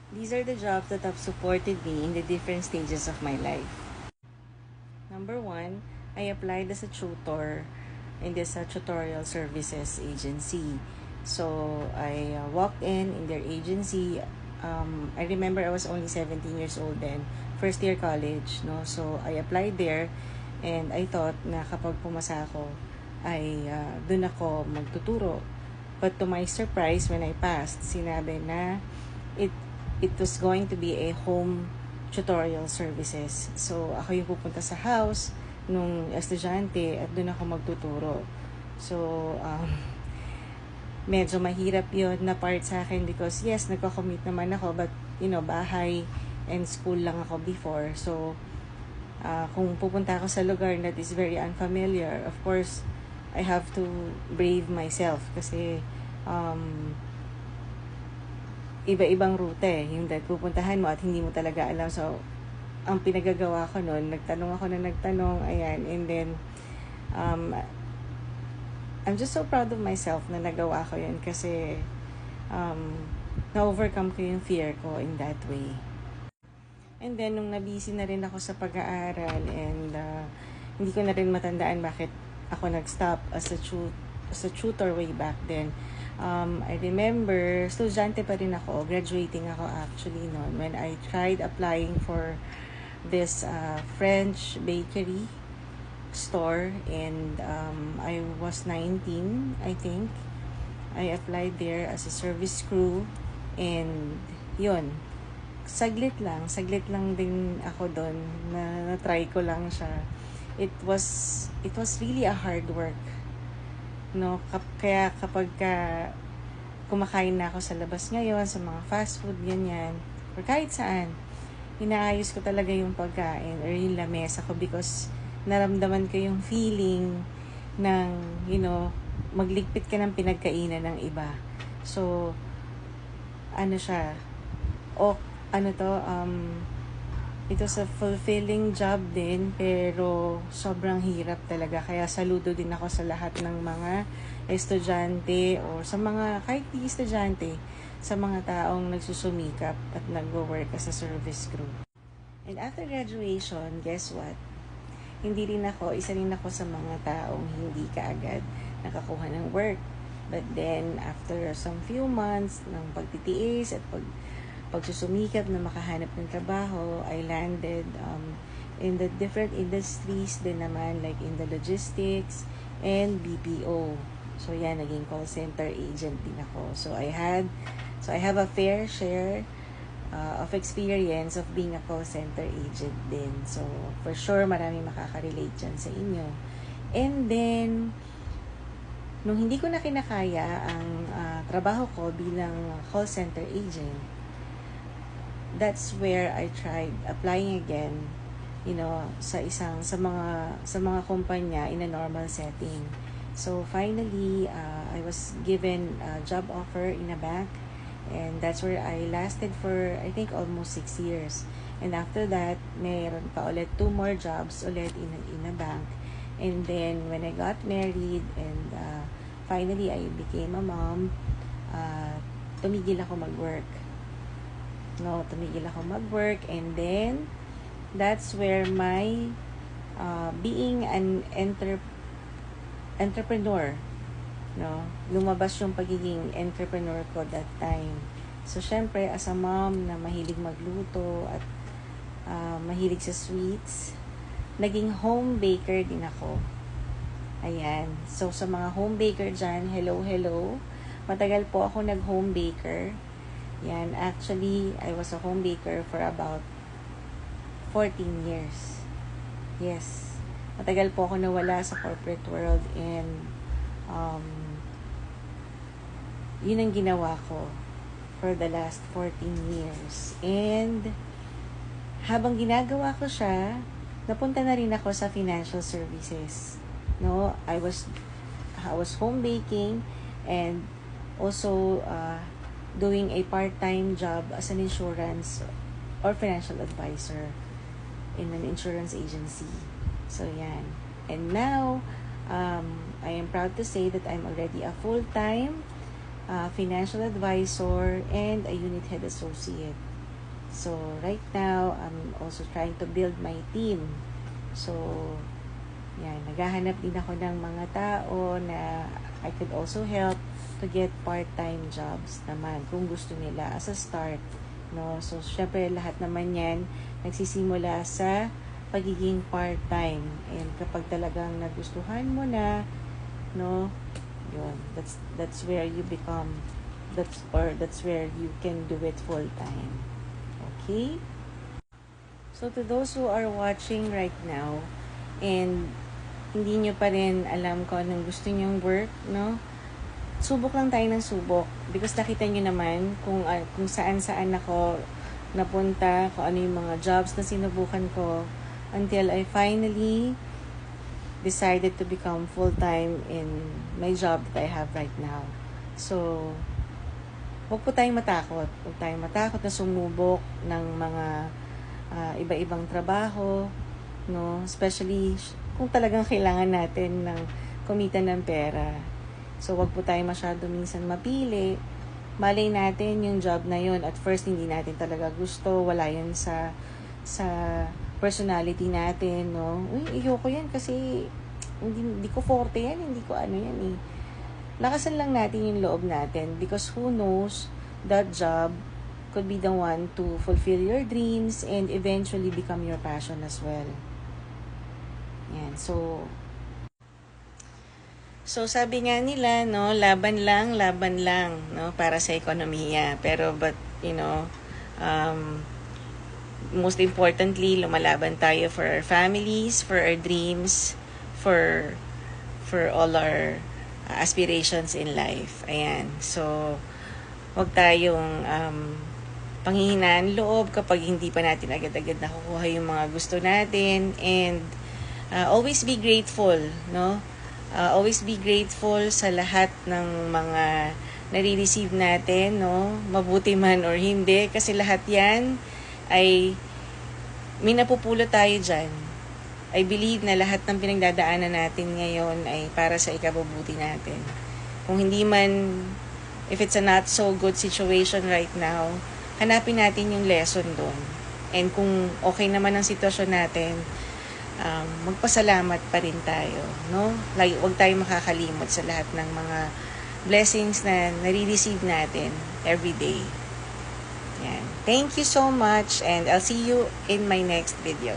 These are the jobs that have supported me in the different stages of my life. Number one, I applied as a tutor in this tutorial services agency. So I walked in their agency. I remember I was only 17 years old then, first year college, no? So I applied there and I thought na kapag pumasa ako ay dun ako magtuturo. But to my surprise, when I passed, sinabi na it it was going to be a home tutorial services. So, ako yung pupunta sa house nung estudyante at doon ako magtuturo. So, medyo mahirap yon na part sa akin because yes, nagko-commute naman ako but, bahay and school lang ako before. So, kung pupunta ako sa lugar that is very unfamiliar, of course, I have to brave myself kasi iba-ibang route yung that pupuntahan mo at hindi mo talaga alam. So, ang pinagagawa ko noon, nagtanong ako na nagtanong, ayan, and then, I'm just so proud of myself na nagawa ko yun kasi, na-overcome ko yung fear ko in that way. And then, nung nabisi na rin ako sa pag-aaral and hindi ko na rin matandaan bakit ako nag-stop as a tutor way back then. I remember, estudyante pa rin ako, graduating ako actually noon when I tried applying for this French bakery store and I was 19, I think. I applied there as a service crew and yun, saglit lang din ako doon na try ko lang siya. It was really a hard work, no? Kaya kapag kumakain na ako sa labas ngayon, sa mga fast food, ganyan, or kahit saan, inaayos ko talaga yung pagkain or yung lamesa ko because naramdaman ko yung feeling ng, magligpit ka ng pinagkainan ng iba. So, it was a fulfilling job din, pero sobrang hirap talaga. Kaya saludo din ako sa lahat ng mga estudyante o sa mga, kahit di estudyante, sa mga taong nagsusumikap at nag-work as a service crew. And after graduation, guess what? Isa rin ako sa mga taong hindi kaagad nakakuha ng work. But then, after some few months ng pagtitiis at pagsusumikap na makahanap ng trabaho, I landed in the different industries din naman, like in the logistics and BPO. So yan, naging call center agent din ako. So I have a fair share of experience of being a call center agent din. So for sure, marami makaka-relate dyan sa inyo. And then, nung hindi ko na kinakaya ang trabaho ko bilang call center agent, that's where I tried applying again, sa mga kumpanya in a normal setting. So finally, I was given a job offer in a bank, and that's where I lasted for I think almost 6 years. And after that, meron pa ulit 2 more jobs ulit in a bank. And then when I got married and finally I became a mom, tumigil ako mag-work. And then that's where my being an entrepreneur, lumabas yung pagiging entrepreneur ko that time. So syempre, as a mom na mahilig magluto at mahilig sa sweets, naging home baker din ako. Ayan. So sa mga home baker dyan, hello. Matagal po ako nag-home baker. Yan, actually, I was a home baker for about 14 years. Yes. Matagal po ako nawala sa corporate world and yun ang ginawa ko for the last 14 years. And habang ginagawa ko siya, napunta na rin ako sa financial services. I was home baking and also doing a part-time job as an insurance or financial advisor in an insurance agency. So, yan. And now, I am proud to say that I'm already a full-time financial advisor and a unit head associate. So, right now, I'm also trying to build my team. So, yan, naghahanap din ako ng mga tao na I could also help to get part-time jobs naman kung gusto nila as a start. No? So, syempre, lahat naman yan nagsisimula sa pagiging part-time. And kapag talagang nagustuhan mo na, no, yun, that's where you become, that's where you can do it full-time. Okay? So, to those who are watching right now, and hindi nyo pa rin alam kung anong gusto nyong work, no? Subok lang tayo ng subok. Because nakita nyo naman kung saan-saan ako napunta, kung ano yung mga jobs na sinubukan ko, until I finally decided to become full-time in my job that I have right now. So, huwag po tayong matakot. Huwag tayong matakot na sumubok ng mga iba-ibang trabaho, no? Especially kung talagang kailangan natin ng kumita ng pera. So, wag po tayo masyado minsan mapili. Malay natin yung job na yun. At first, hindi natin talaga gusto. Wala yun sa personality natin, no? Uy, ayoko yan kasi hindi ko forte yan. Hindi ko ano yan eh. Lakasan lang natin yung loob natin because who knows, that job could be the one to fulfill your dreams and eventually become your passion as well. Yan. So sabi nga nila, no, laban lang, no, para sa ekonomiya. Pero but, most importantly, lumalaban tayo for our families, for our dreams, for all our aspirations in life. Ayan. So, wag tayong panghihinaan loob kapag hindi pa natin agad-agad nakukuha yung mga gusto natin. And always be grateful, no? Always be grateful sa lahat ng mga nare-receive natin, no? Mabuti man or hindi. Kasi lahat yan ay may napupulot tayo dyan. I believe na lahat ng pinagdadaanan natin ngayon ay para sa ikabubuti natin. Kung hindi man, if it's a not so good situation right now, hanapin natin yung lesson doon. And kung okay naman ang sitwasyon natin, magpasalamat pa rin tayo, no? Like, huwag tayo makakalimot sa lahat ng mga blessings na nare-receive natin every day. Yan. Thank you so much and I'll see you in my next video.